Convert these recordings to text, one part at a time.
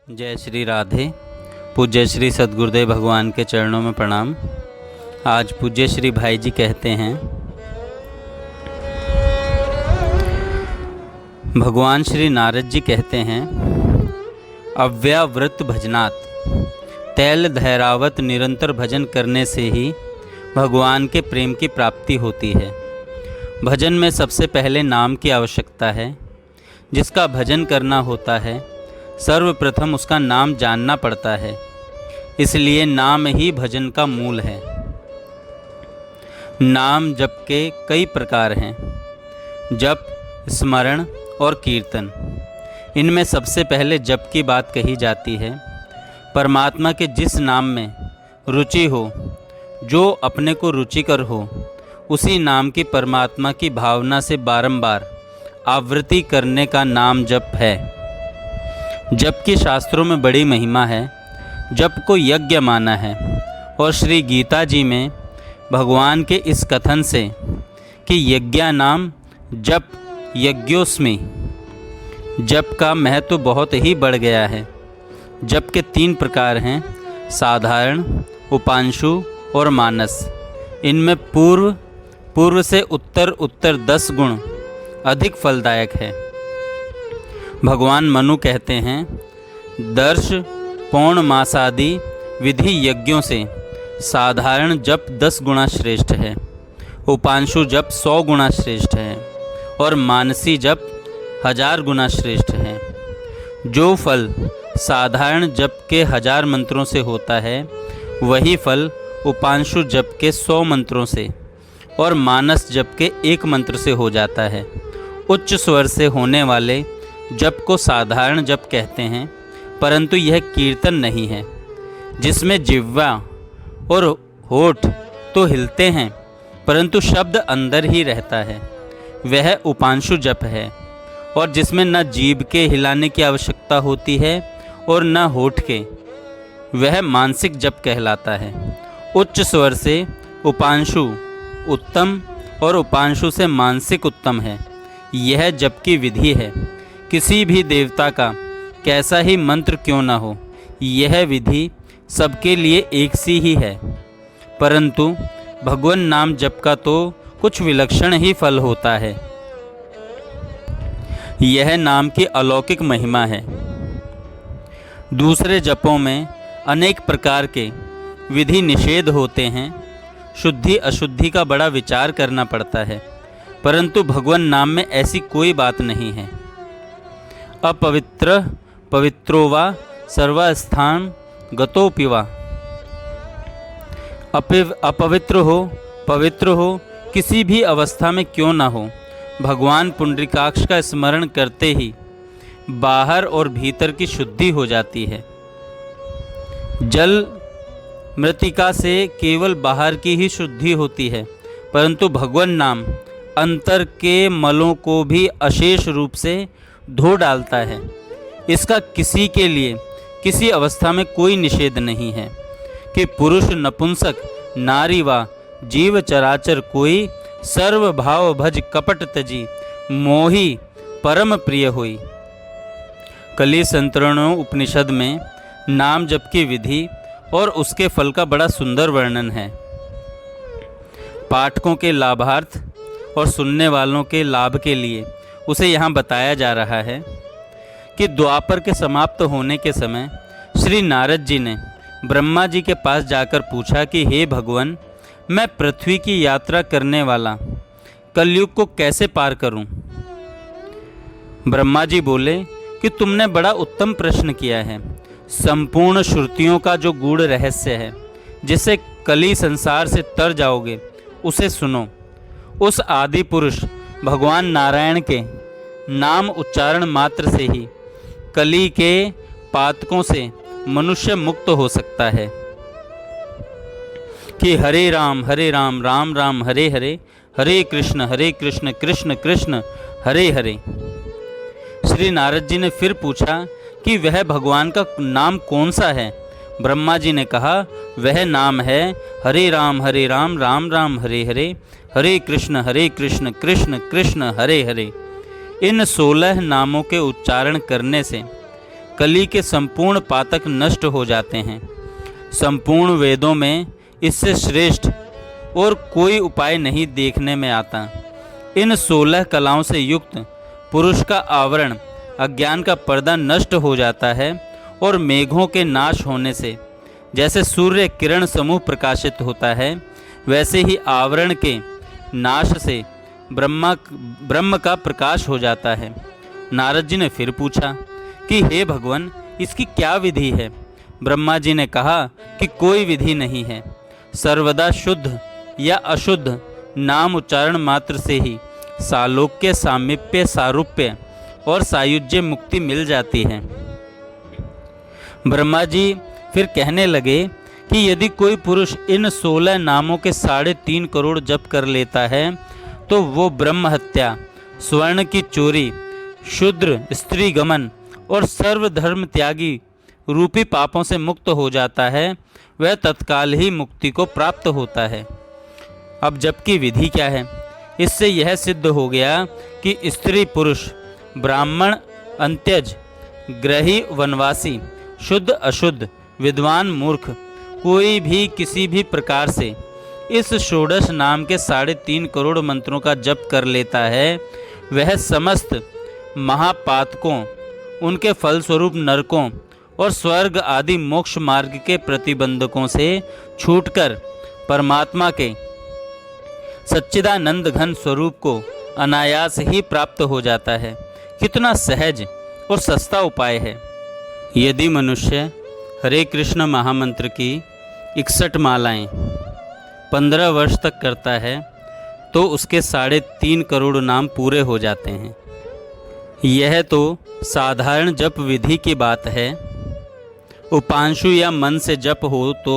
जय श्री राधे। पूज्य श्री सद्गुरुदेव भगवान के चरणों में प्रणाम। आज पूज्य श्री भाई जी कहते हैं, भगवान श्री नारद जी कहते हैं, अव्यावृत भजनात्, तैल धैरावत निरंतर भजन करने से ही भगवान के प्रेम की प्राप्ति होती है। भजन में सबसे पहले नाम की आवश्यकता है। जिसका भजन करना होता है सर्वप्रथम उसका नाम जानना पड़ता है, इसलिए नाम ही भजन का मूल है। नाम जप के कई प्रकार हैं, जप, स्मरण और कीर्तन। इनमें सबसे पहले जप की बात कही जाती है। परमात्मा के जिस नाम में रुचि हो, जो अपने को रुचिकर हो, उसी नाम की परमात्मा की भावना से बारंबार आवृत्ति करने का नाम जप है। जप की शास्त्रों में बड़ी महिमा है। जप को यज्ञ माना है और श्री गीता जी में भगवान के इस कथन से कि यज्ञा नाम जप यज्ञोस्मि, जप का महत्व बहुत ही बढ़ गया है। जप के 3 प्रकार हैं, साधारण, उपांशु और मानस। इनमें पूर्व से उत्तर 10 गुण अधिक फलदायक है। भगवान मनु कहते हैं, दर्श पौर्णमासादि विधि यज्ञों से साधारण जप 10 गुना श्रेष्ठ है, उपांशु जप 100 गुना श्रेष्ठ है और मानसी जप 1000 गुना श्रेष्ठ है। जो फल साधारण जप के 1000 मंत्रों से होता है, वही फल उपांशु जप के 100 मंत्रों से और मानस जप के 1 मंत्र से हो जाता है। उच्च स्वर से होने वाले जप को साधारण जप कहते हैं, परंतु यह कीर्तन नहीं है, जिसमें जिह्वा और होठ तो हिलते हैं परंतु शब्द अंदर ही रहता है, वह उपांशु जप है। और जिसमें न जीभ के हिलाने की आवश्यकता होती है और न होठ के, वह मानसिक जप कहलाता है। उच्च स्वर से उपांशु उत्तम और उपांशु से मानसिक उत्तम है। यह जप की विधि है। किसी भी देवता का कैसा ही मंत्र क्यों न हो, यह विधि सबके लिए एक सी ही है, परंतु भगवान नाम जप का तो कुछ विलक्षण ही फल होता है। यह नाम की अलौकिक महिमा है। दूसरे जपों में अनेक प्रकार के विधि निषेध होते हैं, शुद्धि अशुद्धि का बड़ा विचार करना पड़ता है, परंतु भगवान नाम में ऐसी कोई बात नहीं है। अपवित्र पवित्रो वा सर्वस्थान गतोपि वा, अपवित्र हो पवित्र हो, किसी भी अवस्था में क्यों ना हो, भगवान पुंडरीकाक्ष का स्मरण करते ही बाहर और भीतर की शुद्धि हो जाती है। जल मृत्तिका से केवल बाहर की ही शुद्धि होती है, परंतु भगवान नाम अंतर के मलों को भी अशेष रूप से धो डालता है। इसका किसी के लिए किसी अवस्था में कोई निषेध नहीं है कि पुरुष नपुंसक नारी वा जीव चराचर कोई सर्व भाव भज कपट तजी मोही परम प्रिय होई। कली संतरणों उपनिषद में नाम जप की विधि और उसके फल का बड़ा सुंदर वर्णन है। पाठकों के लाभार्थ और सुनने वालों के लाभ के लिए उसे यहाँ बताया जा रहा है कि द्वापर के समाप्त होने के समय श्री नारद जी ने ब्रह्मा जी के पास जाकर पूछा कि हे भगवान, मैं पृथ्वी की यात्रा करने वाला कलयुग को कैसे पार करूं? ब्रह्मा जी बोले कि तुमने बड़ा उत्तम प्रश्न किया है। संपूर्ण श्रुतियों का जो गूढ़ रहस्य है, जिससे कली संसार से तर जाओगे, उसे सुनो। उस आदि पुरुष भगवान नारायण के नाम उच्चारण मात्र से ही कली के पातकों से मनुष्य मुक्त हो सकता है कि हरे राम राम राम हरे हरे, हरे कृष्ण कृष्ण कृष्ण हरे हरे। श्री नारद जी ने फिर पूछा कि वह भगवान का नाम कौन सा है? ब्रह्मा जी ने कहा, वह नाम है हरे राम राम राम हरे हरे, हरे कृष्ण कृष्ण कृष्ण हरे हरे। इन 16 नामों के उच्चारण करने से कली के संपूर्ण पातक नष्ट हो जाते हैं। संपूर्ण वेदों में इससे श्रेष्ठ और कोई उपाय नहीं देखने में आता। इन 16 कलाओं से युक्त पुरुष का आवरण, अज्ञान का पर्दा नष्ट हो जाता है और मेघों के नाश होने से जैसे सूर्य किरण समूह प्रकाशित होता है, वैसे ही आवरण के नाश से ब्रह्म का प्रकाश हो जाता है। नारद जी ने फिर पूछा कि हे भगवान, इसकी क्या विधि है? ब्रह्मा जी ने कहा कि कोई विधि नहीं है। सर्वदा शुद्ध या अशुद्ध नाम उच्चारण मात्र से ही सालोक्य, सामीप्य, सारूप्य और सायुज्य मुक्ति मिल जाती है। ब्रह्मा जी फिर कहने लगे कि यदि कोई पुरुष इन 16 नामों के 3.5 करोड़ जप कर लेता है तो वो ब्रह्म हत्या, स्वर्ण की चोरी, शूद्र स्त्री गमन और सर्वधर्म त्यागी रूपी पापों से मुक्त हो जाता है। वह तत्काल ही मुक्ति को प्राप्त होता है। अब जप की विधि क्या है? इससे यह सिद्ध हो गया कि स्त्री पुरुष, ब्राह्मण अंत्यज, ग्रही वनवासी, शुद्ध अशुद्ध, विद्वान मूर्ख, कोई भी किसी भी प्रकार से इस षोडश नाम के 3.5 करोड़ मंत्रों का जप कर लेता है, वह समस्त महापातकों, उनके फलस्वरूप नरकों और स्वर्ग आदि मोक्ष मार्ग के प्रतिबंधकों से छूटकर परमात्मा के सच्चिदानंद घन स्वरूप को अनायास ही प्राप्त हो जाता है। कितना सहज और सस्ता उपाय है। यदि मनुष्य हरे कृष्ण महामंत्र की 61 मालाएं 15 वर्ष तक करता है तो उसके 3.5 करोड़ नाम पूरे हो जाते हैं। यह तो साधारण जप विधि की बात है। उपांशु या मन से जप हो तो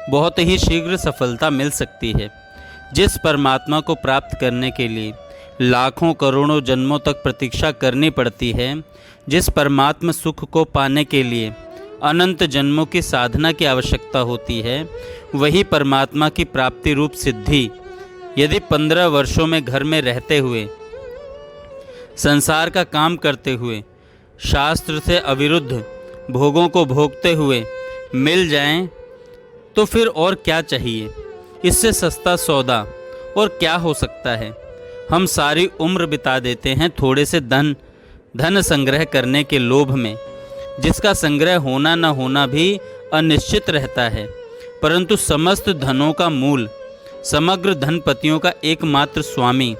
बहुत ही शीघ्र सफलता मिल सकती है। जिस परमात्मा को प्राप्त करने के लिए लाखों करोड़ों जन्मों तक प्रतीक्षा करनी पड़ती है, जिस परमात्मा सुख को पाने के लिए अनंत जन्मों की साधना की आवश्यकता होती है, वही परमात्मा की प्राप्ति रूप सिद्धि यदि 15 वर्षों में घर में रहते हुए, संसार का काम करते हुए, शास्त्र से अविरुद्ध भोगों को भोगते हुए मिल जाएं, तो फिर और क्या चाहिए? इससे सस्ता सौदा और क्या हो सकता है? हम सारी उम्र बिता देते हैं थोड़े से धन संग्रह करने के लोभ में, जिसका संग्रह होना न होना भी अनिश्चित रहता है। परंतु समस्त धनों का मूल, समग्र धनपतियों का एकमात्र स्वामी,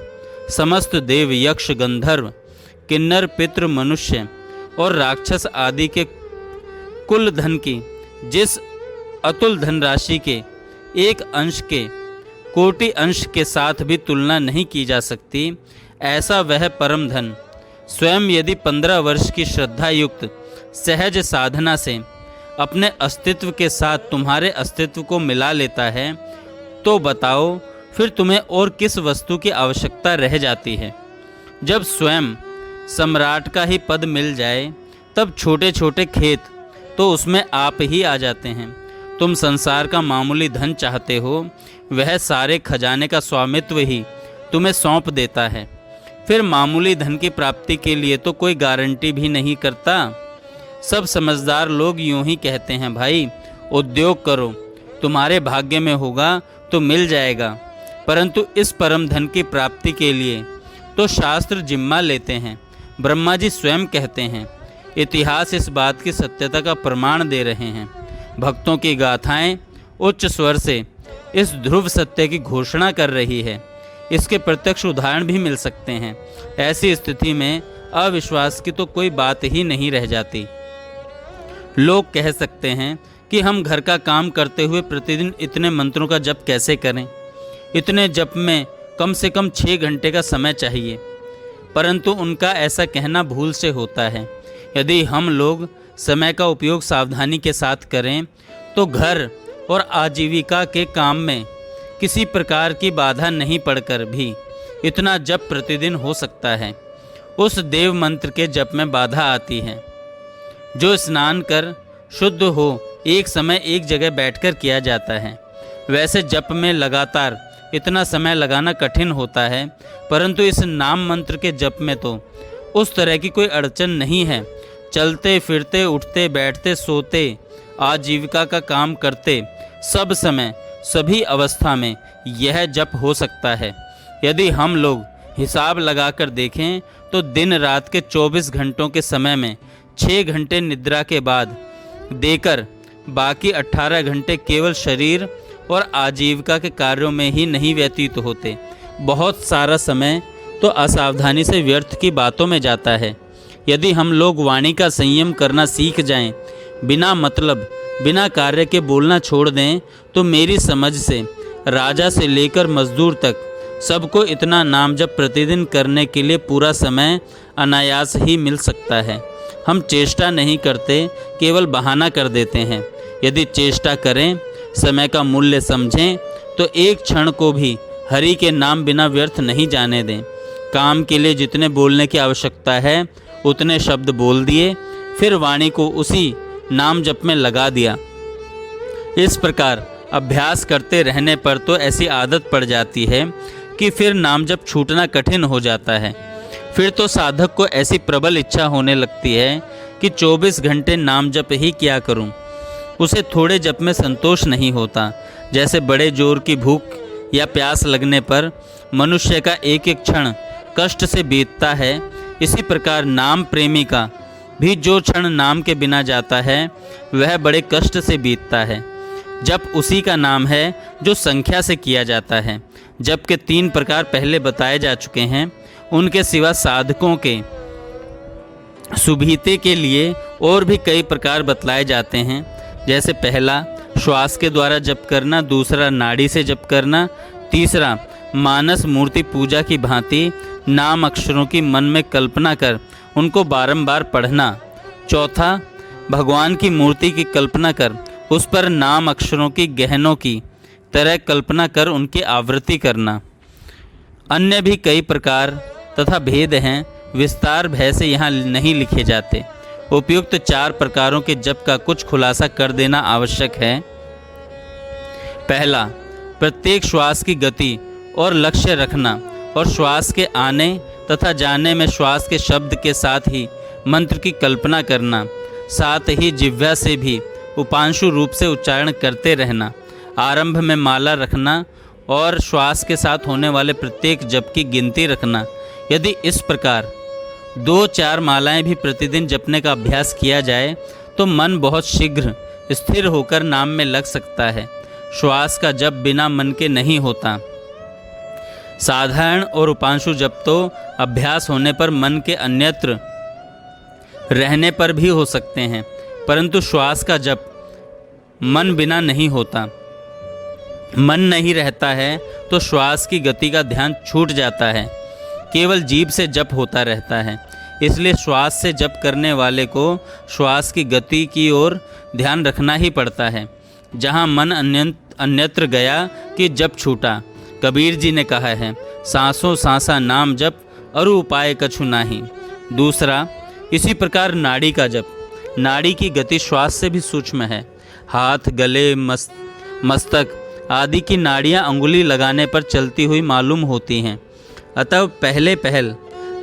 समस्त देव, यक्ष, गंधर्व, किन्नर, पितृ, मनुष्य और राक्षस आदि के कुल धन की जिस अतुल धनराशि के एक अंश के कोटि अंश के साथ भी तुलना नहीं की जा सकती, ऐसा वह परम धन स्वयं यदि 15 वर्ष की श्रद्धा युक्त सहज साधना से अपने अस्तित्व के साथ तुम्हारे अस्तित्व को मिला लेता है, तो बताओ फिर तुम्हें और किस वस्तु की आवश्यकता रह जाती है? जब स्वयं सम्राट का ही पद मिल जाए, तब छोटे छोटे खेत तो उसमें आप ही आ जाते हैं। तुम संसार का मामूली धन चाहते हो, वह सारे खजाने का स्वामित्व ही तुम्हें सौंप देता है। फिर मामूली धन की प्राप्ति के लिए तो कोई गारंटी भी नहीं करता। सब समझदार लोग यूं ही कहते हैं, भाई उद्योग करो, तुम्हारे भाग्य में होगा तो मिल जाएगा। परंतु इस परम धन की प्राप्ति के लिए तो शास्त्र जिम्मा लेते हैं। ब्रह्मा जी स्वयं कहते हैं, इतिहास इस बात की सत्यता का प्रमाण दे रहे हैं। भक्तों की गाथाएं उच्च स्वर से इस ध्रुव सत्य की घोषणा कर रही है। इसके प्रत्यक्ष उदाहरण भी मिल सकते हैं। ऐसी स्थिति में अविश्वास की तो कोई बात ही नहीं रह जाती। लोग कह सकते हैं कि हम घर का काम करते हुए प्रतिदिन इतने मंत्रों का जप कैसे करें? इतने जप में कम से कम 6 घंटे का समय चाहिए। परंतु उनका ऐसा कहना भूल से होता है। यदि हम लोग समय का उपयोग सावधानी के साथ करें तो घर और आजीविका के काम में किसी प्रकार की बाधा नहीं पड़कर भी इतना जप प्रतिदिन हो सकता है। उस देव मंत्र के जप में बाधा आती है जो स्नान कर शुद्ध हो एक समय एक जगह बैठकर किया जाता है। वैसे जप में लगातार इतना समय लगाना कठिन होता है, परंतु इस नाम मंत्र के जप में तो उस तरह की कोई अड़चन नहीं है। चलते फिरते, उठते बैठते, सोते, आजीविका का काम करते, सब समय सभी अवस्था में यह जप हो सकता है। यदि हम लोग हिसाब लगाकर देखें तो दिन रात के 24 घंटों के समय में 6 घंटे निद्रा के बाद देकर बाकी 18 घंटे केवल शरीर और आजीविका के कार्यों में ही नहीं व्यतीत होते। बहुत सारा समय तो असावधानी से व्यर्थ की बातों में जाता है। यदि हम लोग वाणी का संयम करना सीख जाएं, बिना मतलब बिना कार्य के बोलना छोड़ दें, तो मेरी समझ से राजा से लेकर मजदूर तक सबको इतना नाम जप प्रतिदिन करने के लिए पूरा समय अनायास ही मिल सकता है। हम चेष्टा नहीं करते, केवल बहाना कर देते हैं। यदि चेष्टा करें, समय का मूल्य समझें, तो एक क्षण को भी हरि के नाम बिना व्यर्थ नहीं जाने दें। काम के लिए जितने बोलने की आवश्यकता है उतने शब्द बोल दिए, फिर वाणी को उसी नाम जप में लगा दिया। इस प्रकार अभ्यास करते रहने पर तो ऐसी आदत पड़ जाती है कि फिर नाम जप छूटना कठिन हो जाता है। फिर तो साधक को ऐसी प्रबल इच्छा होने लगती है कि 24 घंटे नाम जप ही क्या करूं। उसे थोड़े जप में संतोष नहीं होता। जैसे बड़े जोर की भूख या प्यास लगने पर मनुष्य का एक एक क्षण कष्ट से बीतता है, इसी प्रकार नाम प्रेमी का भी जो क्षण नाम के बिना जाता है वह बड़े कष्ट से बीतता है। जप उसी का नाम है जो संख्या से किया जाता है। जप के 3 प्रकार पहले बताए जा चुके हैं। उनके सिवा साधकों के सुभीते के लिए और भी कई प्रकार बतलाए जाते हैं। जैसे पहला श्वास के द्वारा जप करना, दूसरा नाड़ी से जप करना, तीसरा मानस मूर्ति पूजा की भांति नाम अक्षरों की मन में कल्पना कर उनको बारंबार पढ़ना, चौथा भगवान की मूर्ति की कल्पना कर उस पर नाम अक्षरों की गहनों की तरह कल्पना कर उनकी आवृत्ति करना। अन्य भी कई प्रकार तथा भेद हैं, विस्तार भय से यहाँ नहीं लिखे जाते। उपयुक्त 4 प्रकारों के जप का कुछ खुलासा कर देना आवश्यक है। पहला, प्रत्येक श्वास की गति और लक्ष्य रखना और श्वास के आने तथा जाने में श्वास के शब्द के साथ ही मंत्र की कल्पना करना, साथ ही जिह्वा से भी उपांशु रूप से उच्चारण करते रहना, आरंभ में माला रखना और श्वास के साथ होने वाले प्रत्येक जप की गिनती रखना। यदि इस प्रकार 2-4 मालाएं भी प्रतिदिन जपने का अभ्यास किया जाए तो मन बहुत शीघ्र स्थिर होकर नाम में लग सकता है। श्वास का जप बिना मन के नहीं होता। साधारण और उपांशु जप तो अभ्यास होने पर मन के अन्यत्र रहने पर भी हो सकते हैं, परंतु श्वास का जप मन बिना नहीं होता। मन नहीं रहता है तो श्वास की गति का ध्यान छूट जाता है, केवल जीभ से जप होता रहता है। इसलिए श्वास से जप करने वाले को श्वास की गति की ओर ध्यान रखना ही पड़ता है। जहाँ मन अन्यत्र गया कि जप छूटा। कबीर जी ने कहा है, सांसों सांसा नाम जप अरु उपाय कछु नाही। दूसरा, इसी प्रकार नाड़ी का जप। नाड़ी की गति श्वास से भी सूक्ष्म है। हाथ, गले, मस्तक आदि की नाड़ियाँ अंगुली लगाने पर चलती हुई मालूम होती हैं। अतः पहल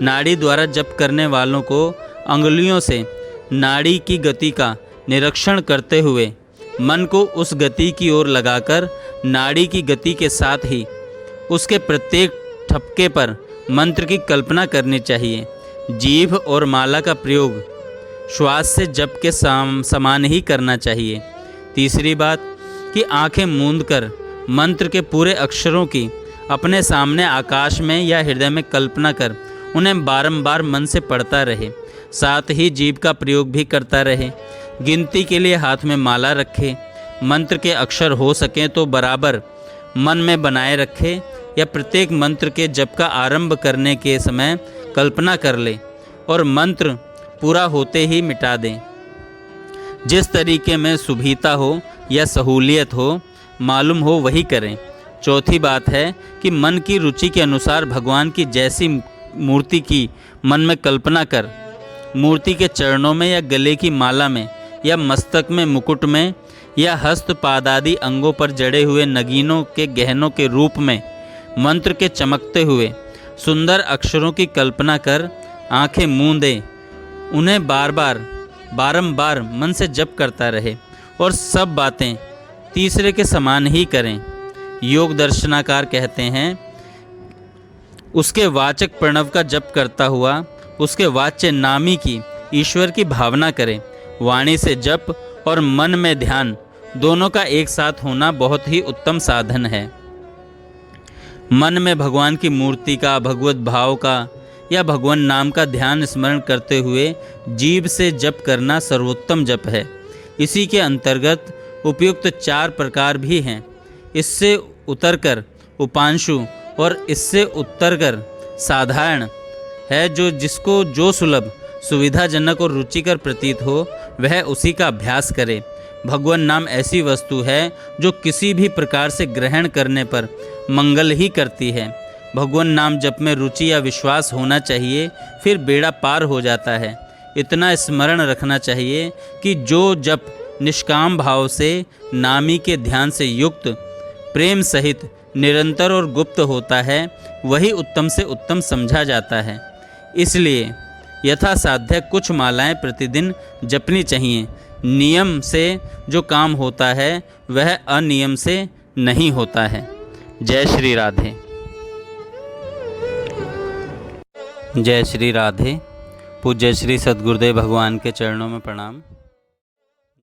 नाड़ी द्वारा जप करने वालों को अंगुलियों से नाड़ी की गति का निरीक्षण करते हुए मन को उस गति की ओर लगाकर नाड़ी की गति के साथ ही उसके प्रत्येक ठपके पर मंत्र की कल्पना करनी चाहिए। जीभ और माला का प्रयोग श्वास से जप के समान ही करना चाहिए। तीसरी बात कि आंखें मूंद कर मंत्र के पूरे अक्षरों की अपने सामने आकाश में या हृदय में कल्पना कर उन्हें बारंबार मन से पढ़ता रहे। साथ ही जीभ का प्रयोग भी करता रहे। गिनती के लिए हाथ में माला रखे। मंत्र के अक्षर हो सकें तो बराबर मन में बनाए रखे या प्रत्येक मंत्र के जप का आरंभ करने के समय कल्पना कर ले और मंत्र पूरा होते ही मिटा दें। जिस तरीके में सुविधा हो या सहूलियत हो मालूम हो वही करें। चौथी बात है कि मन की रुचि के अनुसार भगवान की जैसी मूर्ति की मन में कल्पना कर मूर्ति के चरणों में या गले की माला में या मस्तक में मुकुट में या हस्त पादादि अंगों पर जड़े हुए नगीनों के गहनों के रूप में मंत्र के चमकते हुए सुंदर अक्षरों की कल्पना कर आंखें मूंदे उन्हें बारंबार मन से जप करता रहे और सब बातें तीसरे के समान ही करें। योग दर्शनाकार कहते हैं, उसके वाचक प्रणव का जप करता हुआ उसके वाच्य नामी की ईश्वर की भावना करें। वाणी से जप और मन में ध्यान दोनों का एक साथ होना बहुत ही उत्तम साधन है। मन में भगवान की मूर्ति का, भगवत भाव का या भगवान नाम का ध्यान स्मरण करते हुए जीभ से जप करना सर्वोत्तम जप है। इसी के अंतर्गत उपयुक्त 4 प्रकार भी हैं। इससे उतरकर उपांशु और इससे उत्तरकर साधारण है। जिसको जो सुलभ, सुविधाजनक और रुचिकर प्रतीत हो वह उसी का अभ्यास करे। भगवान नाम ऐसी वस्तु है जो किसी भी प्रकार से ग्रहण करने पर मंगल ही करती है। भगवान नाम जप में रुचि या विश्वास होना चाहिए, फिर बेड़ा पार हो जाता है। इतना स्मरण रखना चाहिए कि जो जप निष्काम भाव से नामी के ध्यान से युक्त प्रेम सहित निरंतर और गुप्त होता है, वही उत्तम से उत्तम समझा जाता है। इसलिए यथासाध्य कुछ मालाएं प्रतिदिन जपनी चाहिए। नियम से जो काम होता है वह अनियम से नहीं होता है। जय श्री राधे। जय श्री राधे। पूज्य श्री सद्गुरुदेव भगवान के चरणों में प्रणाम।